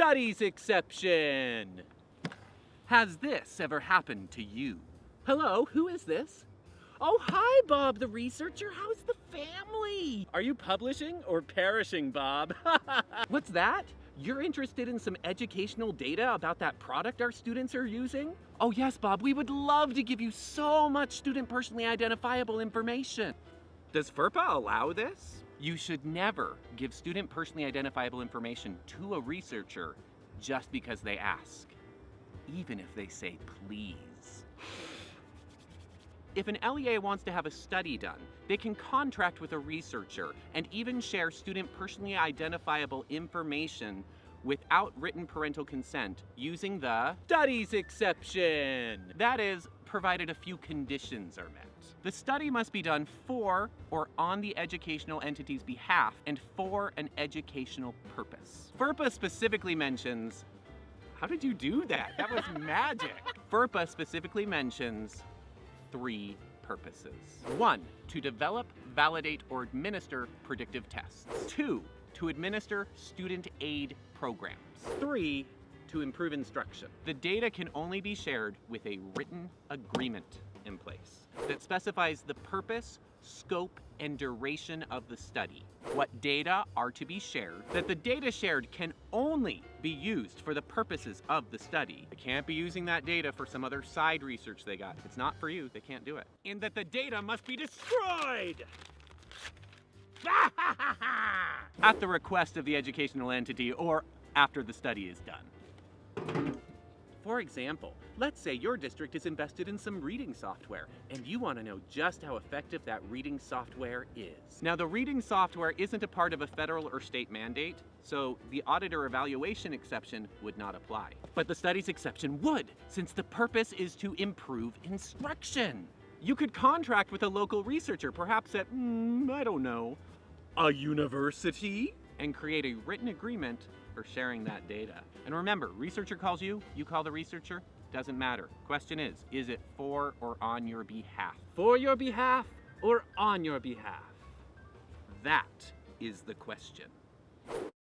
studies exception. Has this ever happened to you? Hello, who is this? Oh, hi, Bob the researcher. How's the family? Are you publishing or perishing, Bob? What's that? You're interested in some educational data about that product our students are using? Oh yes, Bob, we would love to give you so much student personally identifiable information. Does FERPA allow this? You should never give student personally identifiable information to a researcher just because they ask, even if they say please. If an LEA wants to have a study done, they can contract with a researcher and even share student personally identifiable information without written parental consent using the studies exception. That is, provided a few conditions are met. The study must be done for or on the educational entity's behalf and for an educational purpose. FERPA specifically mentions, how did you do that? That was magic. FERPA specifically mentions 3 purposes. 1, to develop, validate, or administer predictive tests. 2, to administer student aid programs. 3, to improve instruction. The data can only be shared with a written agreement in place that specifies the purpose, scope, and duration of the study, what data are to be shared, that the data shared can only be used for the purposes of the study. They can't be using that data for some other side research they got. It's not for you, they can't do it. And that the data must be destroyed at the request of the educational entity or after the study is done. For example, let's say your district is invested in some reading software and you want to know just how effective that reading software is. Now, the reading software isn't a part of a federal or state mandate, so the auditor evaluation exception would not apply. But the studies exception would, since the purpose is to improve instruction. You could contract with a local researcher, perhaps at, I don't know, a university, and create a written agreement for sharing that data. And remember, researcher calls you, you call the researcher, doesn't matter. Question is it for or on your behalf? For your behalf or on your behalf? That is the question.